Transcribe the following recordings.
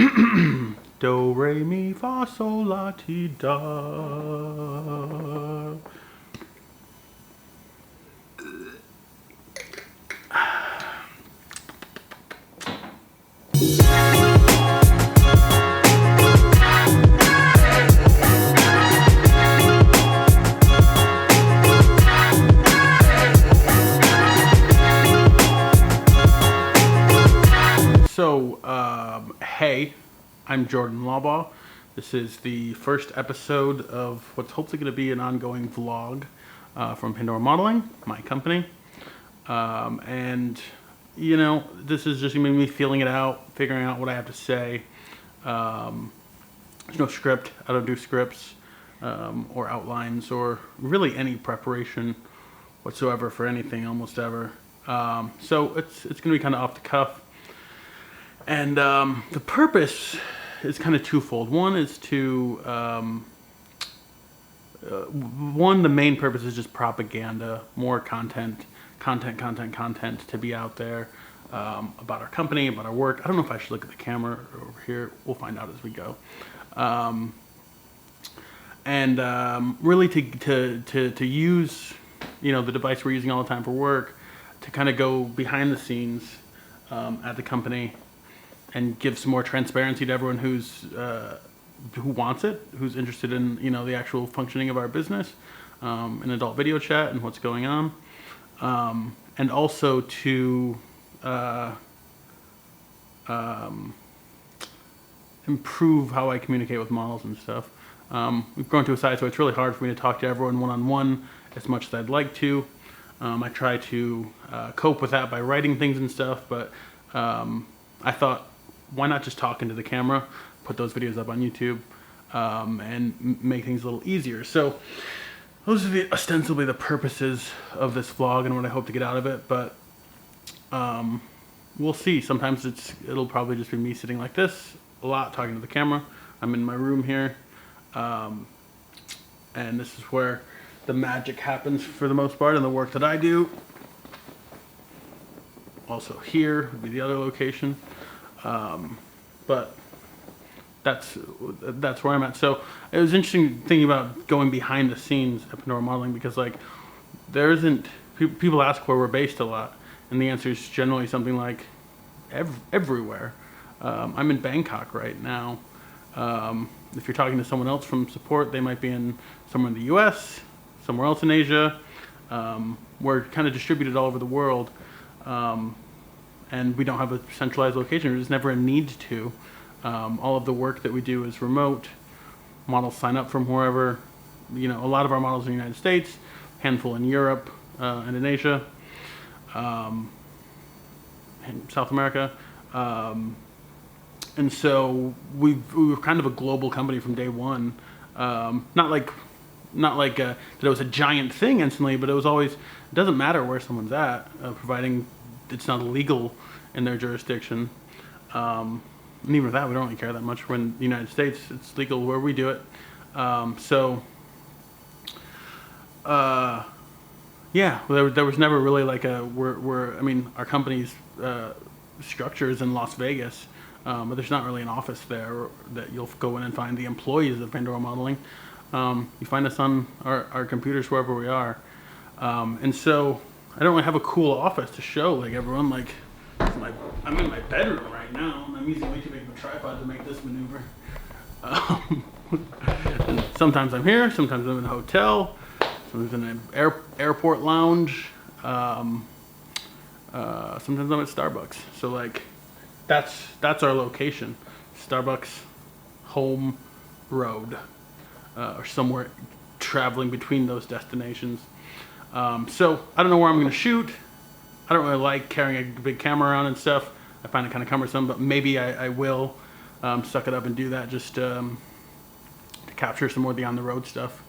Do, re, mi, fa, sol, la, ti, da. Hey, I'm Jordan Lawbaugh. This is the first episode of what's hopefully going to be an ongoing vlog from Pandora Modeling, my company. This is just going to be me feeling it out, figuring out what I have to say. There's no script. I don't do scripts or outlines or really any preparation whatsoever for anything, almost ever. So it's going to be kind of off the cuff. And the purpose is kind of twofold. One is to, the main purpose is just propaganda, more content to be out there about our company, about our work. I don't know if I should look at the camera over here. We'll find out as we go. Really to use, the device we're using all the time for work to kind of go behind the scenes at the company and give some more transparency to everyone who wants it, who's interested in the actual functioning of our business, an adult video chat and what's going on, and also to improve how I communicate with models and stuff. We've grown to a size so it's really hard for me to talk to everyone one-on-one as much as I'd like to. I try to cope with that by writing things and stuff, but I thought, why not just talk into the camera, put those videos up on YouTube, and make things a little easier. So those are ostensibly the purposes of this vlog and what I hope to get out of it, but we'll see. Sometimes it'll probably just be me sitting like this, a lot talking to the camera. I'm in my room here, and this is where the magic happens for the most part in the work that I do. Also here would be the other location. But that's where I'm at. So it was interesting thinking about going behind the scenes at Pandora Modeling because there isn't, people ask where we're based a lot, and the answer is generally something like everywhere. I'm in Bangkok right now. If you're talking to someone else from support, they might be in somewhere in the US, somewhere else in Asia. We're kind of distributed all over the world. And we don't have a centralized location. There's never a need to. All of the work that we do is remote. Models sign up from wherever. A lot of our models in the United States, handful in Europe and in Asia, and South America. And so we were kind of a global company from day one. Not like that it was a giant thing instantly, but it was always, it doesn't matter where someone's at, providing it's not illegal in their jurisdiction. And even with that, we don't really care that much. We're in the United States, it's legal where we do it. There was never really like our company's structure is in Las Vegas, but there's not really an office there that you'll go in and find the employees of Pandora Modeling. You find us on our computers wherever we are. And so I don't really have a cool office to show everyone. I'm in my bedroom right now. I'm using way too big of a tripod to make this maneuver. And sometimes I'm here, sometimes I'm in a hotel, sometimes in an airport lounge, sometimes I'm at Starbucks. So that's our location. Starbucks, home, road, or somewhere traveling between those destinations. So I don't know where I'm going to shoot. I don't really like carrying a big camera around and stuff. I find it kind of cumbersome, but maybe I will suck it up and do that just to capture some more of the on-the-road stuff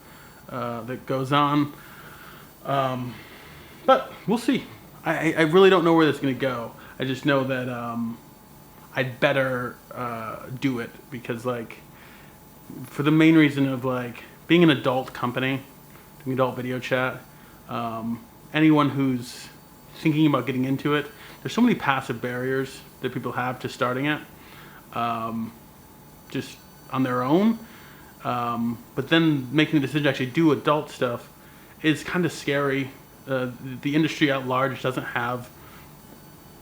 that goes on. But we'll see. I really don't know where this is going to go. I just know that I'd better do it because for the main reason of being an adult company, doing adult video chat, anyone who's thinking about getting into it, there's so many passive barriers that people have to starting it. just on their own. But then making the decision to actually do adult stuff is kind of scary. The industry at large doesn't have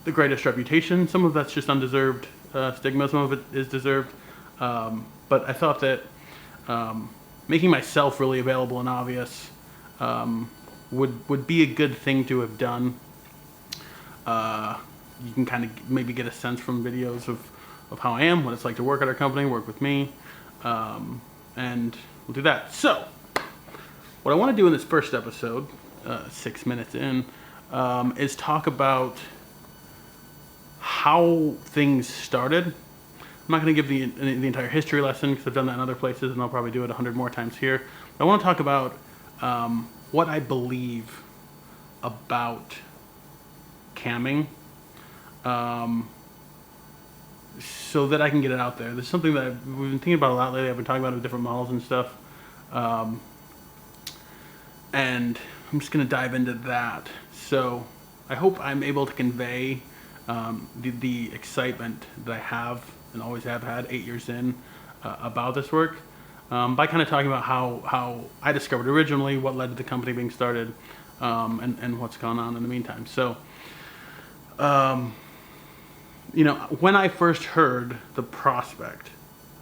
the greatest reputation. Some of that's just undeserved stigma. Some of it is deserved. But I thought that making myself really available and obvious would be a good thing to have done. You can kind of maybe get a sense from videos of how I am, what it's like to work at our company, work with me, and we'll do that. So, what I want to do in this first episode, 6 minutes in, is talk about how things started. I'm not going to give the entire history lesson because I've done that in other places, and I'll probably do it 100 more times here. But I want to talk about what I believe about camming, so that I can get it out there. There's something that we've been thinking about a lot lately. I've been talking about it with different models and stuff, and I'm just going to dive into that. So I hope I'm able to convey the excitement that I have and always have had 8 years in about this work, by kind of talking about how I discovered originally, what led to the company being started, and what's gone on in the meantime. So, when I first heard the prospect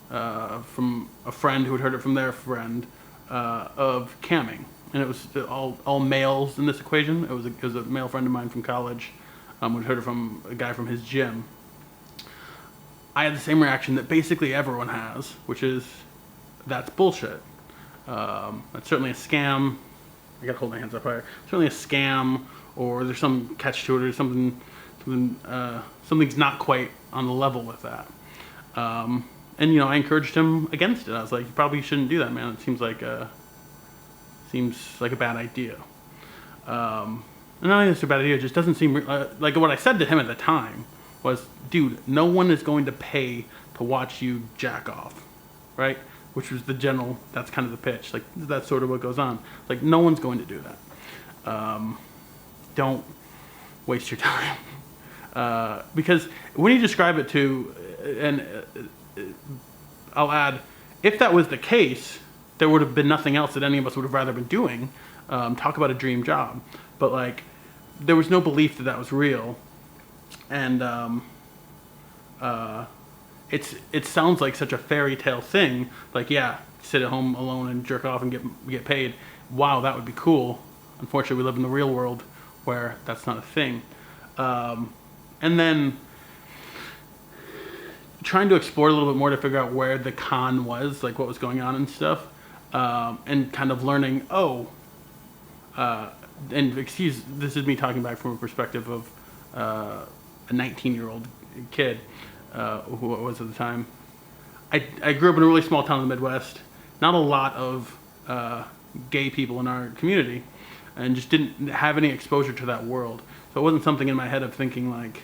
from a friend who had heard it from their friend of camming, and it was all males in this equation. It was a male friend of mine from college who had heard it from a guy from his gym. I had the same reaction that basically everyone has, which is, that's bullshit. That's certainly a scam. I gotta hold my hands up higher. Certainly a scam, or there's some catch to it, or something's not quite on the level with that. And I encouraged him against it. I was like, you probably shouldn't do that, man. It seems like a bad idea. And not only it's a bad idea, it just doesn't seem like what I said to him at the time was, dude, no one is going to pay to watch you jack off, right? Which was that's kind of the pitch. Like, that's sort of what goes on. Like, no one's going to do that. Don't waste your time. Because when you describe it to, and I'll add, if that was the case, there would have been nothing else that any of us would have rather been doing. Talk about a dream job. But, like, there was no belief that was real. And it sounds like such a fairy tale thing. Like, yeah, sit at home alone and jerk off and get paid. Wow, that would be cool. Unfortunately, we live in the real world where that's not a thing. And then trying to explore a little bit more to figure out where the con was, like what was going on and stuff, and kind of learning, and this is me talking back from a perspective of a 19-year-old kid, who it was at the time. I grew up in a really small town in the Midwest. Not a lot of gay people in our community, and just didn't have any exposure to that world. So it wasn't something in my head of thinking like,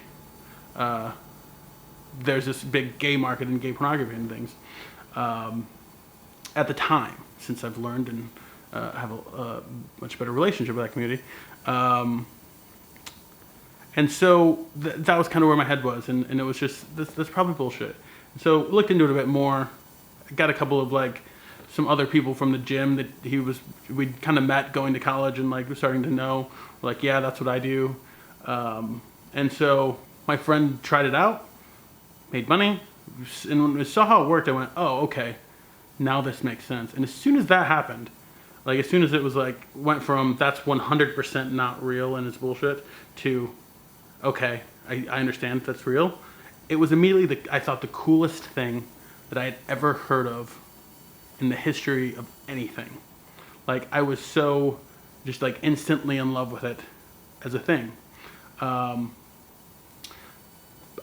there's this big gay market in gay pornography and things. At the time, since I've learned and have a much better relationship with that community. And so that was kind of where my head was, and it was just, that's probably bullshit. And so looked into it a bit more. I got a couple of like some other people from the gym that we'd kind of met going to college and like starting to know, like, yeah, that's what I do. And so my friend tried it out, made money, and when I saw how it worked, I went, oh, okay, now this makes sense. And as soon as that happened, like as soon as it was like, went from that's 100% not real and it's bullshit to, okay, I understand that's real. It was immediately, I thought, the coolest thing that I had ever heard of in the history of anything. Like, I was so just like instantly in love with it as a thing.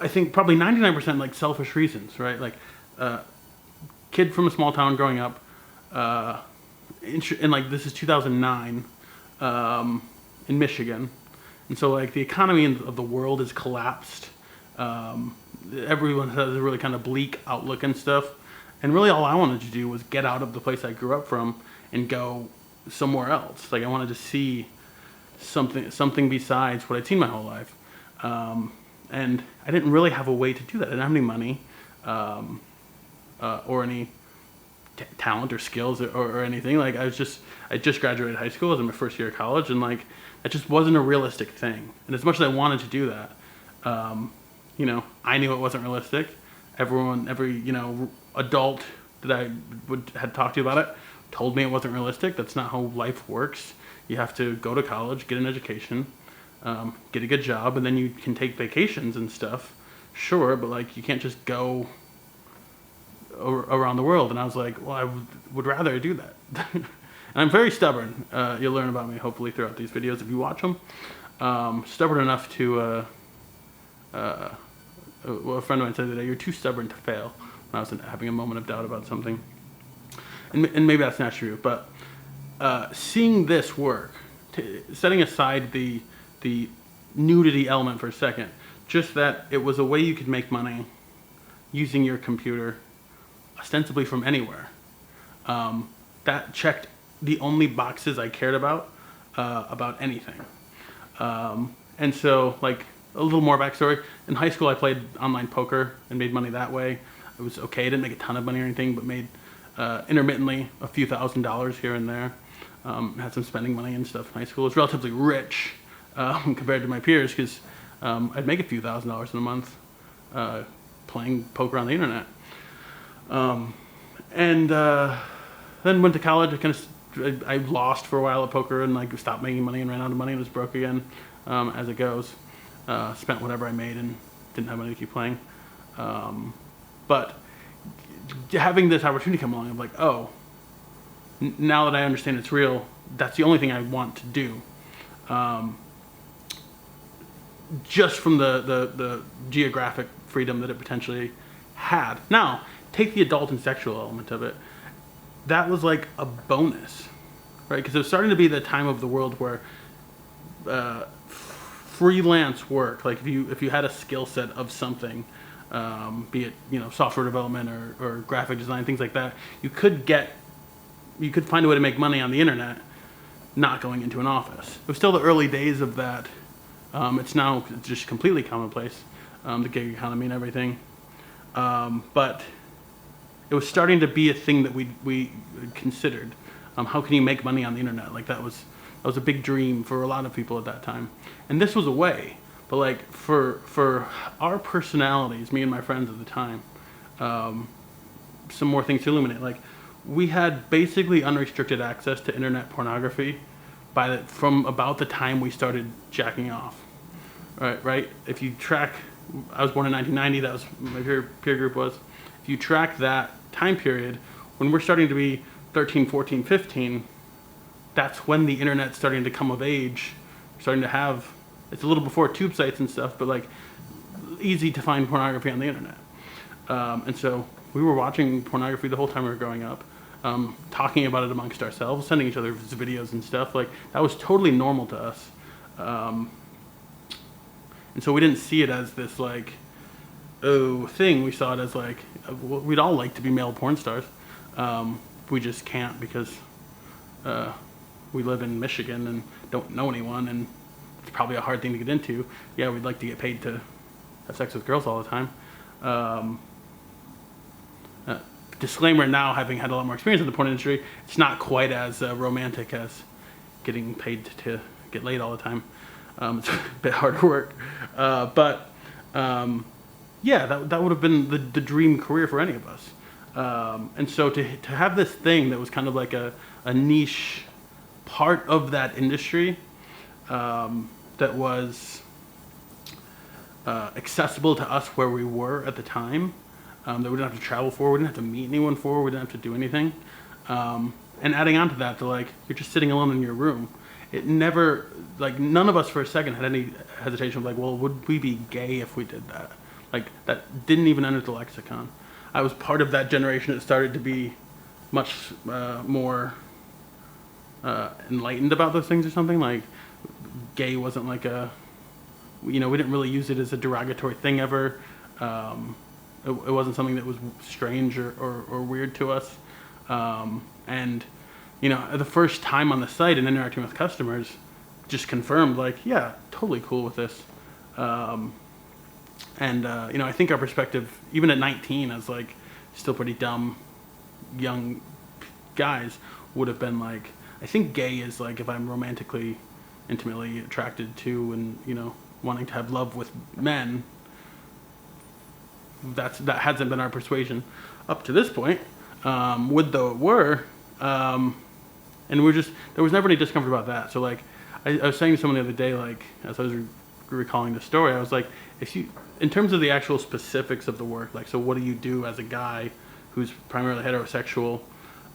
I think probably 99% like selfish reasons, right? Like, kid from a small town growing up, and like this is 2009 in Michigan. And so like the economy of the world has collapsed. Everyone has a really kind of bleak outlook and stuff. And really all I wanted to do was get out of the place I grew up from and go somewhere else. Like I wanted to see something besides what I'd seen my whole life. And I didn't really have a way to do that. I didn't have any money. or any talent or skills or anything. Like I just graduated high school. I was in my first year of college, and like that just wasn't a realistic thing. And as much as I wanted to do that, I knew it wasn't realistic. Every adult that I had talked to about it told me it wasn't realistic. That's not how life works. You have to go to college, get an education, get a good job, and then you can take vacations and stuff. Sure, but like you can't just go around the world. And I was like, well, I would rather do that. And I'm very stubborn. You'll learn about me hopefully throughout these videos if you watch them. Stubborn enough to, well, a friend of mine said today, you're too stubborn to fail, when I was having a moment of doubt about something. And maybe that's not true, but seeing this work, setting aside the nudity element for a second, just that it was a way you could make money using your computer ostensibly from anywhere. That checked the only boxes I cared about anything. And so, like, a little more backstory. In high school, I played online poker and made money that way. It was okay. I didn't make a ton of money or anything, but made intermittently a few $1,000s here and there. Had some spending money and stuff in high school. I was relatively rich compared to my peers because I'd make a few $1,000s in a month playing poker on the internet. Then went to college. I lost for a while at poker and like stopped making money and ran out of money and was broke again, as it goes. Spent whatever I made and didn't have money to keep playing. But having this opportunity come along, I'm like, oh, now that I understand it's real, that's the only thing I want to do. Just from the geographic freedom that it potentially had. Now, take the adult and sexual element of it. That was like a bonus, right? Because it was starting to be the time of the world where freelance work, like if you had a skill set of something, be it software development or graphic design, things like that, you could find a way to make money on the internet, not going into an office. It was still the early days of that. It's now just completely commonplace, the gig economy and everything. But it was starting to be a thing that we considered. How can you make money on the internet? Like that was a big dream for a lot of people at that time. And this was a way. But like for our personalities, me and my friends at the time, some more things to illuminate. Like we had basically unrestricted access to internet pornography from about the time we started jacking off. Right? If you track, I was born in 1990. That was my peer group was. If you track that time period, when we're starting to be 13, 14, 15, that's when the internet's starting to come of age, starting to have, it's a little before tube sites and stuff, but like easy to find pornography on the internet. And so we were watching pornography the whole time we were growing up, talking about it amongst ourselves, sending each other videos and stuff. Like that was totally normal to us. And so we didn't see it as this like, thing. We saw it as like, we'd all like to be male porn stars. We just can't because we live in Michigan and don't know anyone, and it's probably a hard thing to get into. Yeah, we'd like to get paid to have sex with girls all the time. Disclaimer now, having had a lot more experience in the porn industry, it's not quite as romantic as getting paid to get laid all the time. It's a bit harder work. Yeah, that would have been the dream career for any of us. And so to have this thing that was kind of like a niche part of that industry that was accessible to us where we were at the time, that we didn't have to travel for, we didn't have to meet anyone for, we didn't have to do anything. And adding on to that, you're just sitting alone in your room. It never, like, none of us for a second had any hesitation of like, well, would we be gay if we did that? Like, that didn't even enter the lexicon. I was part of that generation that started to be much more enlightened about those things or something. Like, gay wasn't like we didn't really use it as a derogatory thing ever. It wasn't something that was strange or weird to us. And, the first time on the site and interacting with customers just confirmed, like, yeah, totally cool with this. I think our perspective, even at 19, as like still pretty dumb young guys would have been like, I think gay is like if I'm romantically, intimately attracted to and, you know, wanting to have love with men. That hasn't been our persuasion up to this point. Would though it were, and there was never any discomfort about that. So like, I was saying to someone the other day, like as I was recalling the story, I was like, if you, in terms of the actual specifics of the work, like, so what do you do as a guy who's primarily heterosexual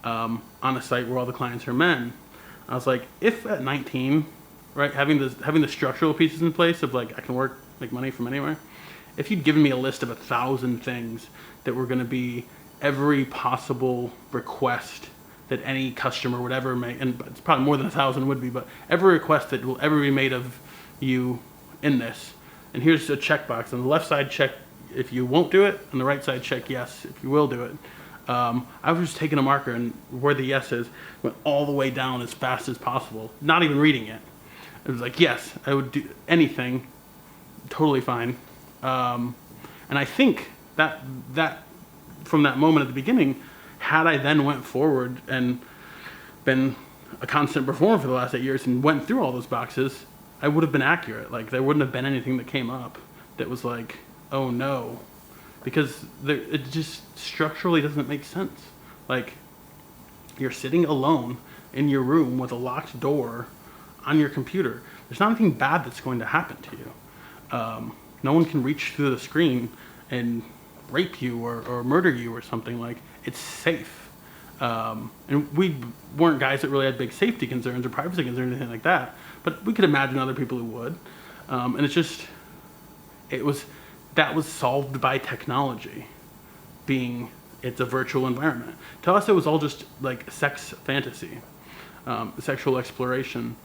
on a site where all the clients are men? I was like, if at 19, right, having the structural pieces in place of like I can work, make money from anywhere. If you'd given me a list of 1,000 things that were going to be every possible request that any customer would ever make, and it's probably more than 1,000 would be, but every request that will ever be made of you in this, and here's a checkbox. On the left side, check if you won't do it. On the right side, check yes if you will do it. I was just taking a marker and where the yes is, went all the way down as fast as possible, not even reading it. It was like, yes, I would do anything, totally fine. And I think that from that moment at the beginning, had I then went forward and been a constant performer for the last 8 years and went through all those boxes, I would have been accurate. Like there wouldn't have been anything that came up that was like, oh no, because it just structurally doesn't make sense. Like you're sitting alone in your room with a locked door on your computer. There's not anything bad that's going to happen to you. No one can reach through the screen and rape you or murder you or something. Like, it's safe. And we weren't guys that really had big safety concerns or privacy concerns or anything like that, but we could imagine other people who would. And that was solved by technology, being it's a virtual environment. To us, it was all just like sex fantasy, sexual exploration.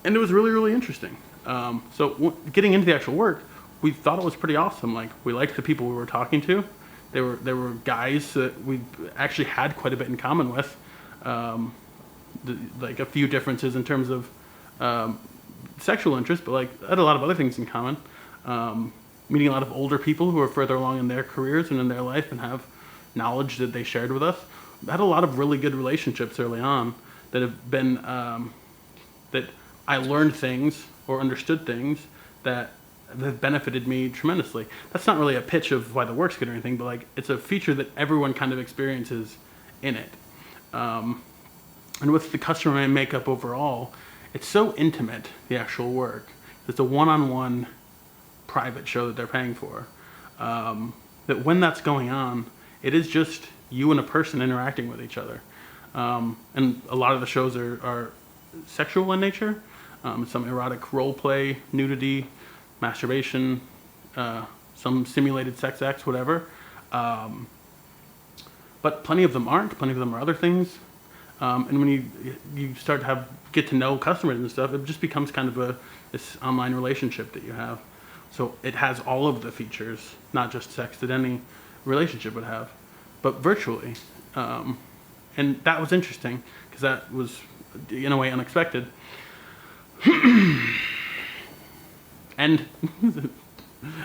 And it was really, really interesting. So getting into the actual work, we thought it was pretty awesome. Like, we liked the people we were talking to. They were guys that we actually had quite a bit in common with. Like a few differences in terms of sexual interest, but like had a lot of other things in common. Meeting a lot of older people who are further along in their careers and in their life and have knowledge that they shared with us. I had a lot of really good relationships early on that have been that I learned things or understood things that have benefited me tremendously. That's not really a pitch of why the work's good or anything, but like it's a feature that everyone kind of experiences in it. And with the customer makeup overall, it's so intimate, the actual work. It's a one-on-one private show that they're paying for. That when that's going on, it is just you and a person interacting with each other. And a lot of the shows are sexual in nature. Some erotic role play, nudity, masturbation, some simulated sex acts, whatever. But plenty of them aren't. Plenty of them are other things. And when you start to get to know customers and stuff, it just becomes kind of this online relationship that you have. So it has all of the features, not just sex, that any relationship would have, but virtually. And that was interesting because that was, in a way, unexpected. End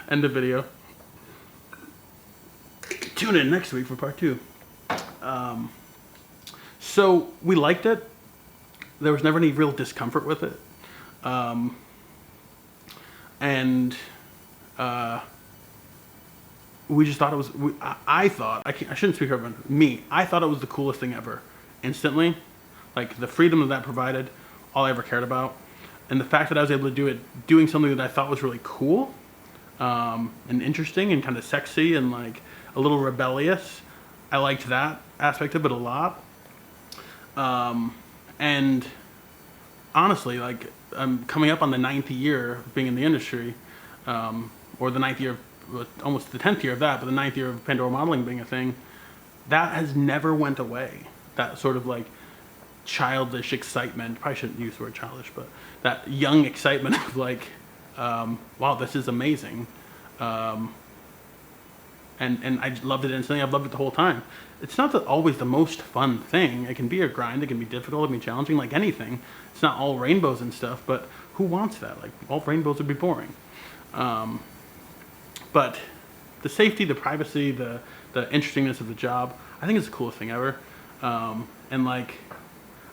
the video. Tune in next week for part 2. So we liked it. There was never any real discomfort with it. And we just thought it was, I shouldn't speak for everyone, me, I thought it was the coolest thing ever. Instantly. Like the freedom that provided, all I ever cared about. And the fact that I was able to do it, doing something that I thought was really cool, and interesting and kind of sexy and like a little rebellious. I liked that aspect of it a lot. And honestly, like I'm coming up on the 9th year of being in the industry, or the 9th year, almost the 10th year of that, but the 9th year of Pandora modeling being a thing. That has never went away. That sort of like childish excitement, probably shouldn't use the word childish, but that young excitement of like, wow, this is amazing. And I loved it instantly. I've loved it the whole time. It's not always the most fun thing. It can be a grind. It can be difficult. It can be challenging, like anything. It's not all rainbows and stuff, but who wants that? Like, all rainbows would be boring. But the safety, the privacy, the the interestingness of the job. I think it's the coolest thing ever. And like,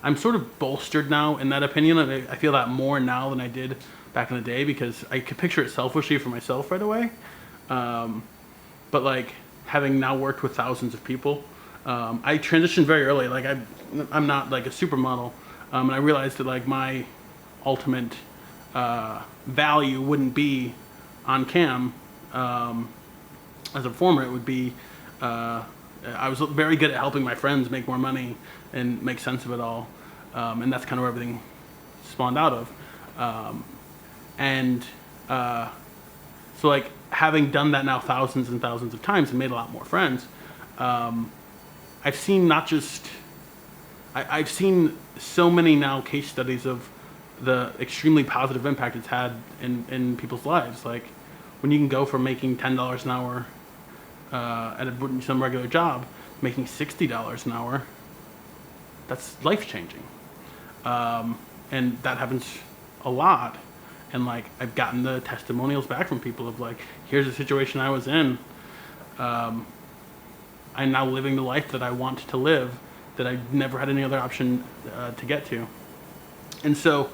I'm sort of bolstered now in that opinion. I feel that more now than I did back in the day, because I could picture it selfishly for myself right away. But like, having now worked with thousands of people, I transitioned very early. Like I'm not like a supermodel, and I realized that like my ultimate value wouldn't be on cam as a performer. It would be I was very good at helping my friends make more money and make sense of it all, and that's kind of where everything spawned out of. So like, having done that now thousands and thousands of times and made a lot more friends, I've seen not just, I've seen so many now case studies of the extremely positive impact it's had in people's lives. Like, when you can go from making $10 an hour at some regular job, making $60 an hour, that's life-changing. And that happens a lot. And like, I've gotten the testimonials back from people of like, here's the situation I was in. I'm now living the life that I want to live, that I never had any other option to get to. And so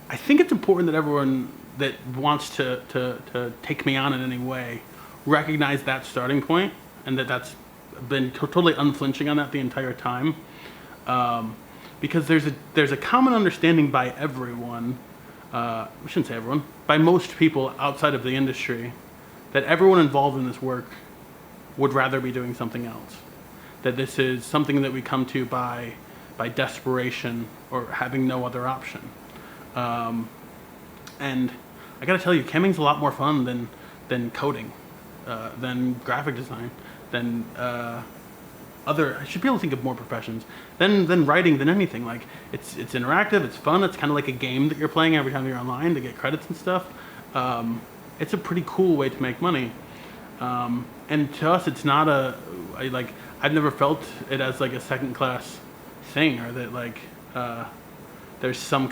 I think it's important that everyone that wants to take me on in any way recognize that starting point, and that's been totally unflinching on that the entire time. Because there's a common understanding by everyone, we shouldn't say everyone, by most people outside of the industry, that everyone involved in this work would rather be doing something else. That this is something that we come to by desperation or having no other option. And I gotta tell you, camming's a lot more fun than coding, than graphic design, than I should be able to think of more professions, than writing, than anything. Like, it's interactive, it's fun, it's kind of like a game that you're playing every time you're online to get credits and stuff. It's a pretty cool way to make money. And to us, it's not I've never felt it as like a second class thing, or that like there's some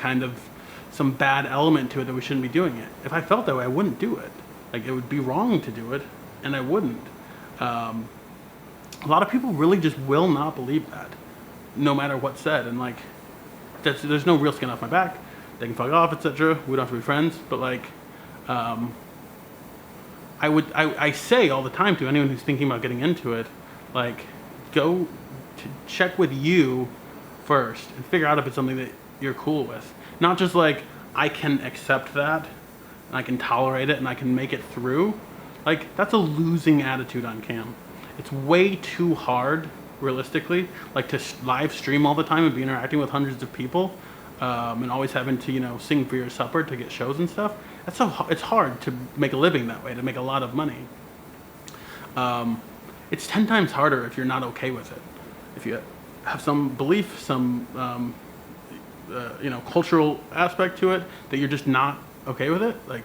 bad element to it that we shouldn't be doing it. If I felt that way, I wouldn't do it. Like, it would be wrong to do it, and I wouldn't. A lot of people really just will not believe that, no matter what's said. And like, there's no real skin off my back. They can fuck off, etc. We don't have to be friends. But like, I say all the time to anyone who's thinking about getting into it, like, go to check with you first and figure out if it's something that you're cool with. Not just like, I can accept that, and I can tolerate it, and I can make it through. Like, that's a losing attitude on cam. It's way too hard, realistically, like, to live stream all the time and be interacting with hundreds of people, and always having to, sing for your supper to get shows and stuff. It's hard to make a living that way, to make a lot of money. It's 10 times harder if you're not okay with it. If you have some belief, some cultural aspect to it, that you're just not okay with it, like,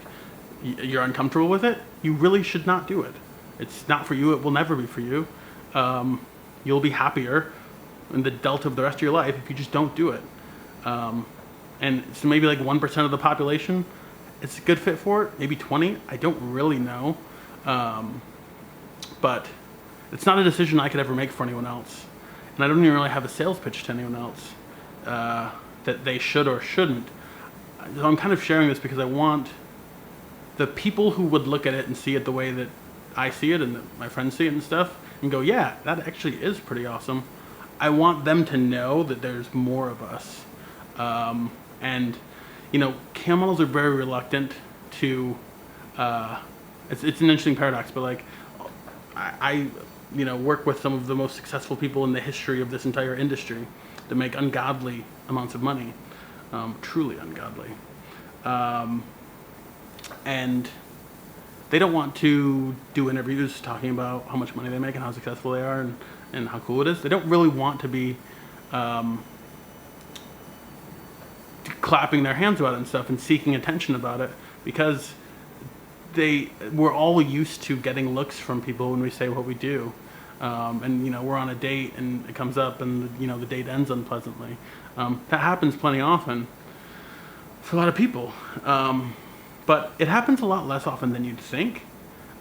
you're uncomfortable with it, you really should not do it. It's not for you. It will never be for you. You'll be happier in the delta of the rest of your life if you just don't do it. And so maybe like 1% of the population, it's a good fit for it. Maybe 20. I don't really know. But it's not a decision I could ever make for anyone else. And I don't even really have a sales pitch to anyone else that they should or shouldn't. So I'm kind of sharing this because I want the people who would look at it and see it the way that I see it and that my friends see it and stuff, and go, yeah, that actually is pretty awesome. I want them to know that there's more of us. And cam models are very reluctant to, it's an interesting paradox, but like, I work with some of the most successful people in the history of this entire industry that make ungodly amounts of money, truly ungodly. And they don't want to do interviews talking about how much money they make and how successful they are and how cool it is. They don't really want to be clapping their hands about it and stuff and seeking attention about it, because we're all used to getting looks from people when we say what we do. And we're on a date and it comes up and the date ends unpleasantly. That happens plenty often for a lot of people. But it happens a lot less often than you'd think.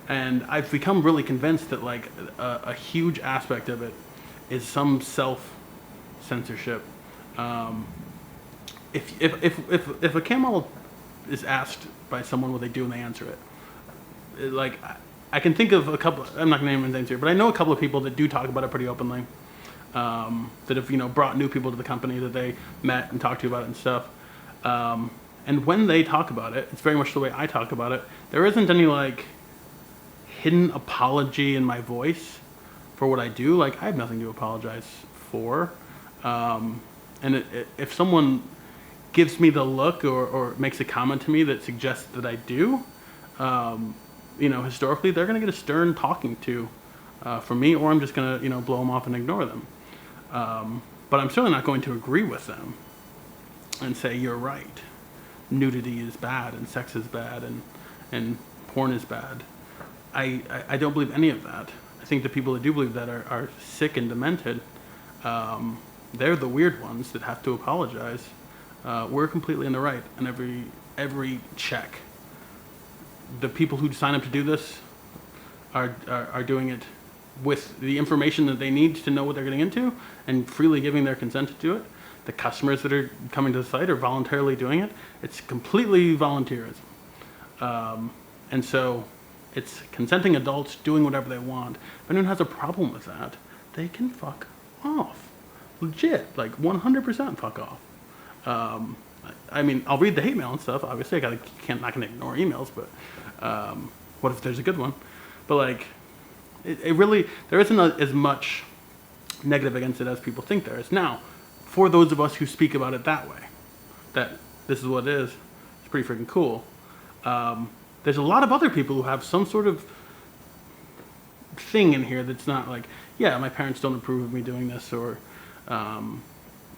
And I've become really convinced that like a huge aspect of it is some self-censorship. If a camel is asked by someone what they do and they answer it, like I can think of a couple. I'm not going to name names here, but I know a couple of people that do talk about it pretty openly. That have brought new people to the company that they met and talked to about it and stuff. And when they talk about it, it's very much the way I talk about it. There isn't any like hidden apology in my voice for what I do. Like I have nothing to apologize for. If someone gives me the look or makes a comment to me that suggests that I do, historically they're going to get a stern talking to from me, or I'm just going to blow them off and ignore them. But I'm certainly not going to agree with them and say you're right. Nudity is bad and sex is bad and porn is bad. I don't believe any of that. I think the people that do believe that are sick and demented. They're the weird ones that have to apologize. We're completely in the right in every check. The people who sign up to do this are doing it with the information that they need to know what they're getting into and freely giving their consent to do it. The customers that are coming to the site are voluntarily doing it. It's completely volunteerism. And so it's consenting adults doing whatever they want. If anyone has a problem with that, they can fuck off. Legit, like 100% fuck off. I'll read the hate mail and stuff. Obviously, not gonna ignore emails, but what if there's a good one? But like, it really, there isn't as much negative against it as people think there is. Now, for those of us who speak about it that way, that this is what it is, it's pretty freaking cool. There's a lot of other people who have some sort of thing in here that's not like, yeah, my parents don't approve of me doing this, or I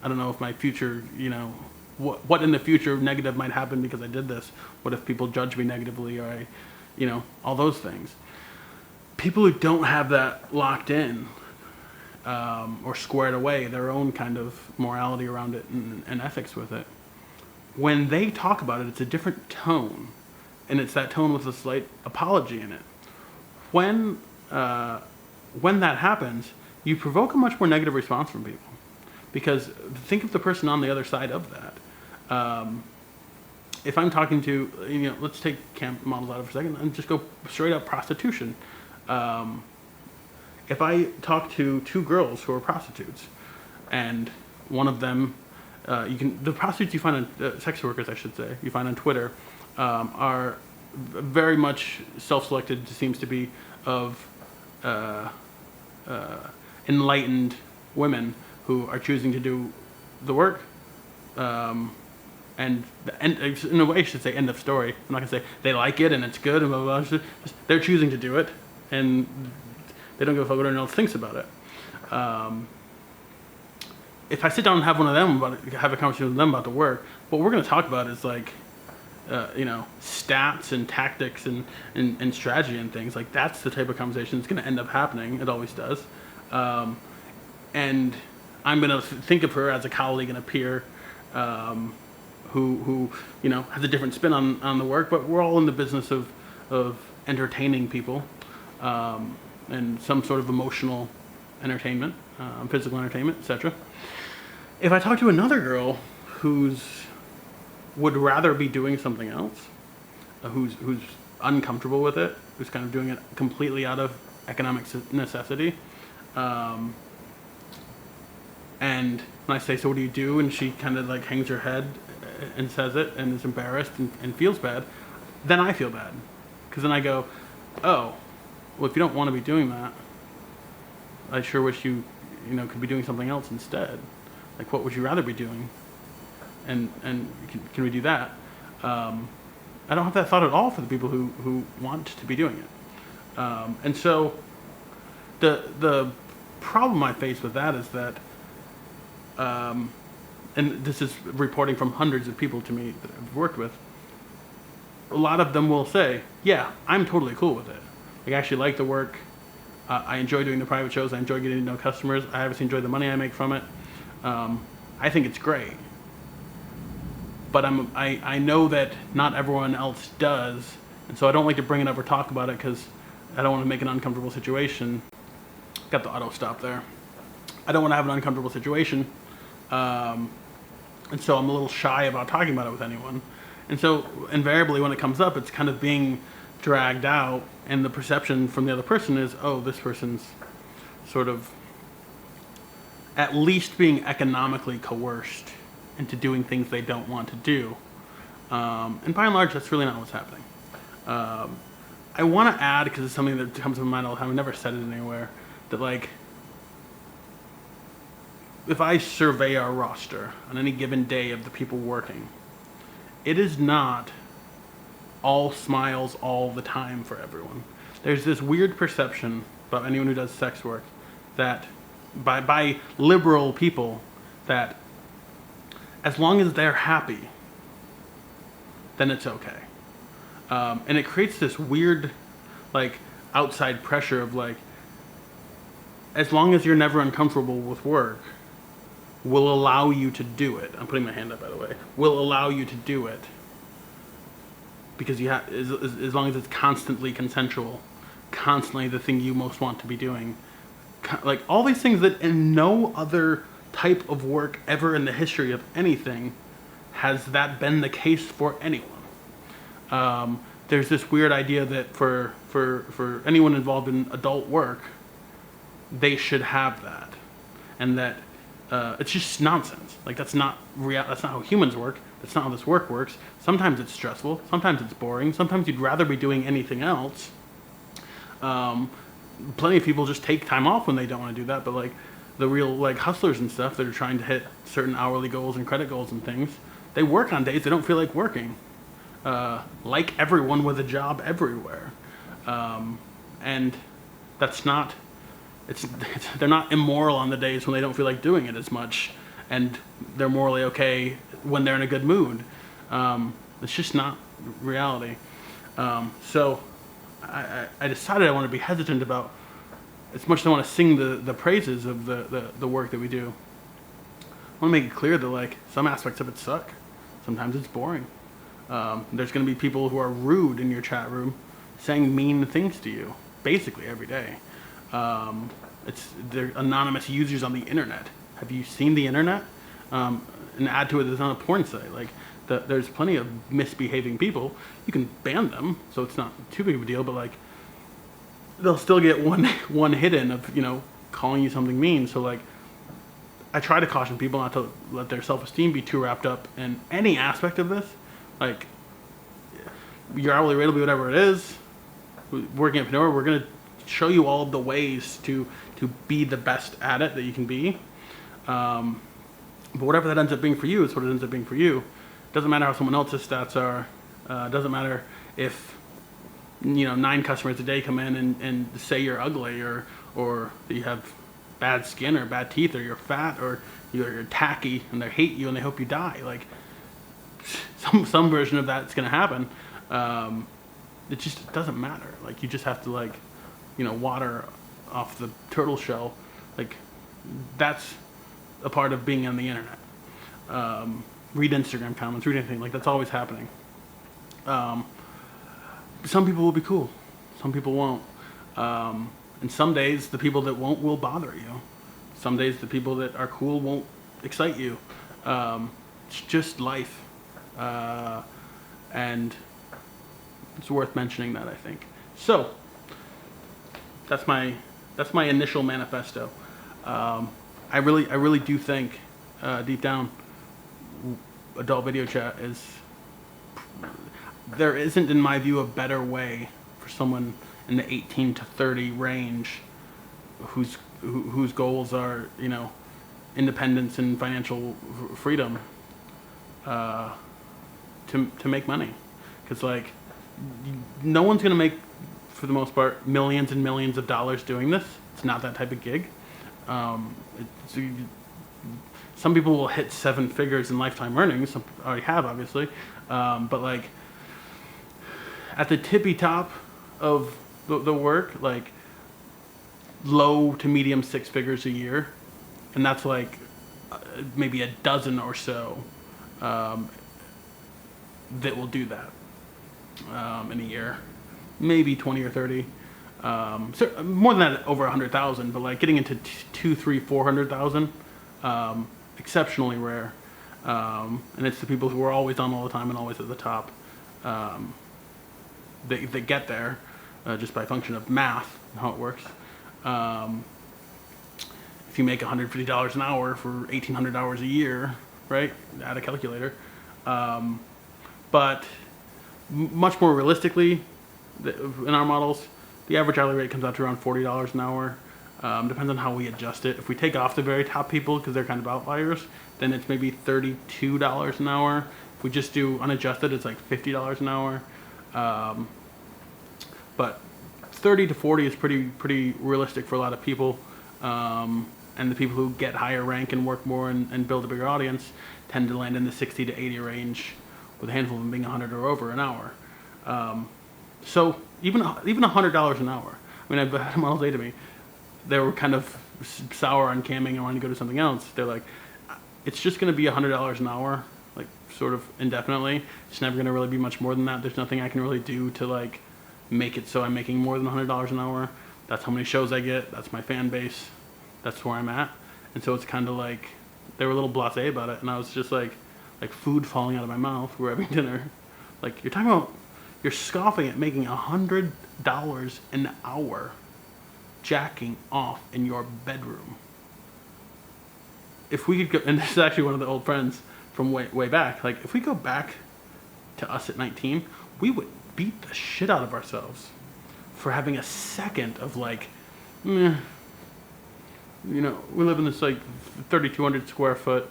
don't know if my future, what in the future negative might happen because I did this. What if people judge me negatively, or all those things. People who don't have that locked in or squared away, their own kind of morality around it and ethics with it, when they talk about it, it's a different tone. And it's that tone with a slight apology in it. When that happens, you provoke a much more negative response from people. Because think of the person on the other side of that. If I'm talking to, let's take camp models out of for a second and just go straight up prostitution. If I talk to two girls who are prostitutes, and one of them, the prostitutes you find on, sex workers I should say, you find on Twitter, are very much self-selected, seems to be, of enlightened women who are choosing to do the work. And in a way I should say end of story. I'm not going to say they like it and it's good and blah, blah, blah. Just, they're choosing to do it, and they don't give a fuck what anyone else thinks about it. If I sit down and have one of them have a conversation with them about the work, what we're going to talk about is like, stats and tactics and strategy and things. Like that's the type of conversation that's going to end up happening. It always does. And I'm going to think of her as a colleague and a peer, who has a different spin on the work, but we're all in the business of entertaining people, and some sort of emotional entertainment, physical entertainment, etc. If I talk to another girl would rather be doing something else, who's uncomfortable with it, who's kind of doing it completely out of economic necessity, and when I say, so what do you do? And she kind of like hangs her head and says it and is embarrassed and feels bad, then I feel bad. Because then I go, oh, well, if you don't want to be doing that, I sure wish you could be doing something else instead. Like, what would you rather be doing? And can we do that? I don't have that thought at all for the people who want to be doing it. And so the problem I face with that is that, and this is reporting from hundreds of people to me that I've worked with, a lot of them will say, yeah, I'm totally cool with it. Like, I actually like the work. I enjoy doing the private shows. I enjoy getting to know customers. I obviously enjoy the money I make from it. I think it's great. But I know that not everyone else does, and so I don't like to bring it up or talk about it because I don't want to make an uncomfortable situation. Got the auto stop there. I don't want to have an uncomfortable situation. And so I'm a little shy about talking about it with anyone. And so invariably when it comes up, it's kind of being dragged out, and the perception from the other person is, oh, this person's sort of at least being economically coerced into doing things they don't want to do. And by and large, that's really not what's happening. I want to add, because it's something that comes to my mind all the time, I've never said it anywhere, that like, if I survey our roster on any given day of the people working, it is not all smiles all the time for everyone. There's this weird perception about anyone who does sex work that by liberal people, that as long as they're happy, then it's okay. And it creates this weird, like, outside pressure of like, as long as you're never uncomfortable with work, we'll allow you to do it. I'm putting my hand up, by the way. We'll allow you to do it because you have, as long as it's constantly consensual, constantly the thing you most want to be doing. Like all these things that in no other type of work ever in the history of anything has that been the case for anyone. There's this weird idea that for anyone involved in adult work, they should have that, and that it's just nonsense. Like that's not real. That's not how humans work. That's not how this work works. Sometimes it's stressful. Sometimes it's boring. Sometimes you'd rather be doing anything else. Plenty of people just take time off when they don't want to do that. But like the real like hustlers and stuff that are trying to hit certain hourly goals and credit goals and things, they work on days they don't feel like working. Like everyone with a job everywhere, and that's not. They're not immoral on the days when they don't feel like doing it as much, and they're morally okay when they're in a good mood. It's just not reality. So I decided I want to be hesitant about, as much as I want to sing the praises of the work that we do, I want to make it clear that like some aspects of it suck. Sometimes it's boring. There's going to be people who are rude in your chat room, saying mean things to you, basically every day. They're anonymous users on the internet. Have you seen the internet? And add to it, it's on a porn site. Like, there's plenty of misbehaving people. You can ban them, so it's not too big of a deal. But like, they'll still get one hit in of calling you something mean. So like, I try to caution people not to let their self-esteem be too wrapped up in any aspect of this. Like, your hourly rate will be whatever it is. Working at Panora, we're gonna show you all of the ways to be the best at it that you can be. But whatever that ends up being for you is what it ends up being for you. Doesn't matter how someone else's stats are. Doesn't matter if 9 customers a day come in and say you're ugly or that you have bad skin or bad teeth or you're fat or you're tacky and they hate you and they hope you die. Like some version of that's gonna happen. It just doesn't matter. Like you just have to water off the turtle shell. Like that's a part of being on the internet. Read Instagram comments, read anything. Like that's always happening. Some people will be cool, some people won't. And some days the people that won't will bother you. Some days the people that are cool won't excite you. It's just life. And it's worth mentioning that, I think. So that's my initial manifesto. I really do think deep down, adult video chat is. There isn't, in my view, a better way for someone in the 18 to 30 range, whose goals are independence and financial freedom, to make money, because like no one's gonna make, for the most part, millions and millions of dollars doing this. It's not that type of gig. Some people will hit 7 figures in lifetime earnings. Some already have, obviously, but like at the tippy top of the work, like low to medium 6 figures a year, and that's like maybe a dozen or so that will do that in a year, maybe 20 or 30. So more than that, over 100,000, but like getting into 400,000, exceptionally rare. And it's the people who are always on all the time and always at the top. They get there just by function of math and how it works. If you make $150 an hour for 1,800 hours a year, right? Add a calculator. But much more realistically, in our models, the average hourly rate comes out to around $40 an hour. Depends on how we adjust it. If we take off the very top people because they're kind of outliers, then it's maybe $32 an hour. If we just do unadjusted, it's like $50 an hour. But 30 to 40 is pretty realistic for a lot of people. And the people who get higher rank and work more and build a bigger audience tend to land in the 60 to 80 range, with a handful of them being 100 or over an hour. So even $100 an hour. I mean, I've had a model say to me, they were kind of sour on camming and wanting to go to something else. They're like, it's just going to be $100 an hour, like sort of indefinitely. It's never going to really be much more than that. There's nothing I can really do to like make it so I'm making more than $100 an hour. That's how many shows I get. That's my fan base. That's where I'm at. And so it's kind of like, they were a little blasé about it. And I was just like food falling out of my mouth. We're having dinner. Like, you're scoffing at making $100 an hour jacking off in your bedroom. If we could go, and this is actually one of the old friends from way back, like if we go back to us at 19, we would beat the shit out of ourselves for having a second of like, meh. You know, we live in this like 3,200 square foot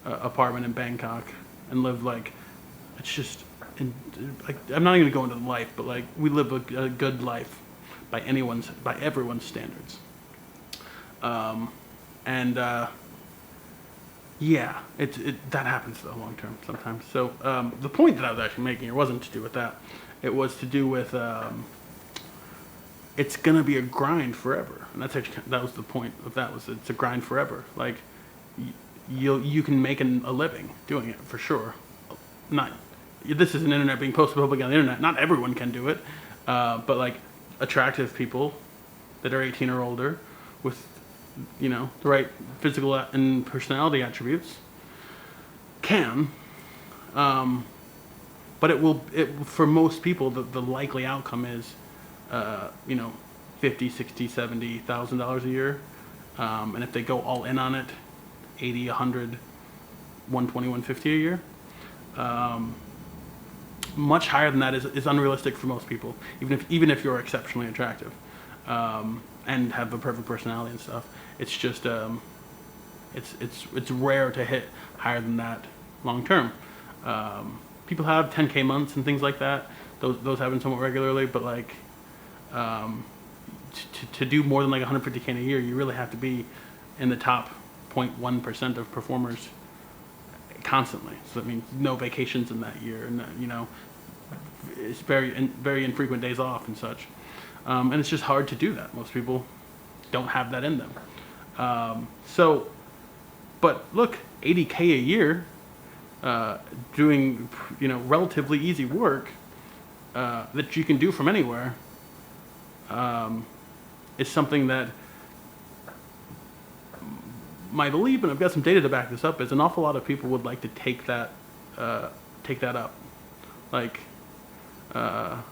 apartment in Bangkok and live like, it's just, like, I'm not even gonna go into life, but like we live a good life by everyone's standards. Yeah, that happens though long term sometimes. So the point that I was actually making, it wasn't to do with that. It was to do with it's gonna be a grind forever, and that was the point of that. Was it's a grind forever. Like you can make a living doing it for sure. This is an internet being posted publicly on the internet. Not everyone can do it, but like attractive people that are 18 or older with, you know, the right physical and personality attributes can. But for most people, the likely outcome is, you know, $50,000, $60,000, $70,000 a year. And if they go all in on it, 80, 100, 120, 150 a year. Much higher than that is unrealistic for most people, even if you're exceptionally attractive, and have a perfect personality and stuff. It's just it's rare to hit higher than that long term. People have 10K months and things like that. Those happen somewhat regularly, but like to do more than like 150K in a year, you really have to be in the top 0.1% of performers constantly. So that means no vacations in that year, and you know, it's very infrequent days off and such. And it's just hard to do that. Most people don't have that in them. But look, 80K a year, doing, you know, relatively easy work that you can do from anywhere, is something that my belief, and I've got some data to back this up, is an awful lot of people would like to take that up. Like, no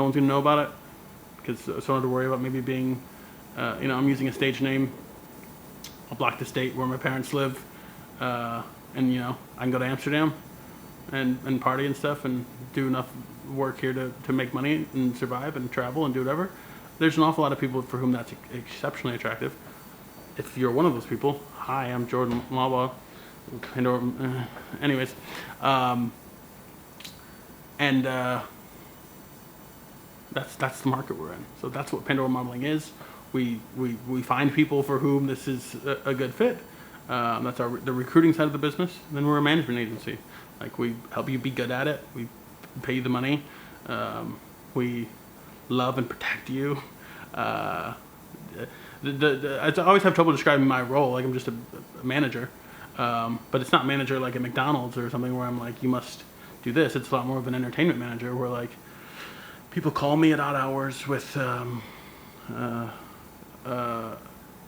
one's gonna know about it, because so I don't have to worry about maybe being, you know, I'm using a stage name. I'll block the state where my parents live, and you know, I can go to Amsterdam and party and stuff and do enough work here to make money and survive and travel and do whatever. There's an awful lot of people for whom that's exceptionally attractive. If you're one of those people, hi, I'm Jordan Malba. Anyways, that's the market we're in. So that's what Pandora modeling is. We find people for whom this is a good fit. That's the recruiting side of the business. And then we're a management agency. Like, we help you be good at it. We pay you the money. We love and protect you. I always have trouble describing my role. Like, I'm just a manager, but it's not manager like at McDonald's or something where I'm like, you must do this. It's a lot more of an entertainment manager where like people call me at odd hours with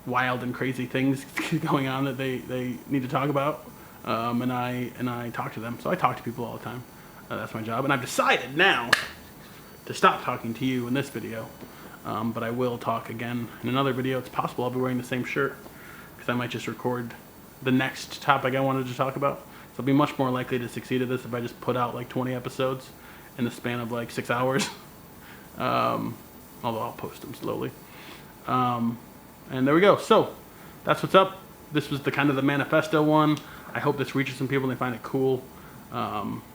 wild and crazy things going on that they need to talk about, and I talk to them. So I talk to people all the time. That's my job, and I've decided now to stop talking to you in this video, but I will talk again in another video. It's possible I'll be wearing the same shirt because I might just record the next topic I wanted to talk about. So I'll be much more likely to succeed at this if I just put out like 20 episodes in the span of like 6 hours. Although I'll post them slowly. And there we go. So that's what's up. This was the kind of the manifesto one. I hope this reaches some people and they find it cool. That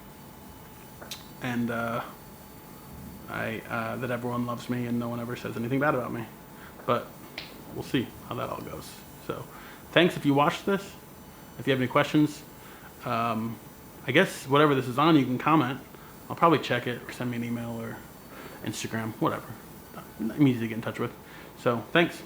everyone loves me and no one ever says anything bad about me. But we'll see how that all goes. So thanks if you watched this. If you have any questions, I guess whatever this is on, you can comment. I'll probably check it or send me an email or Instagram, whatever. I'm easy to get in touch with. So thanks.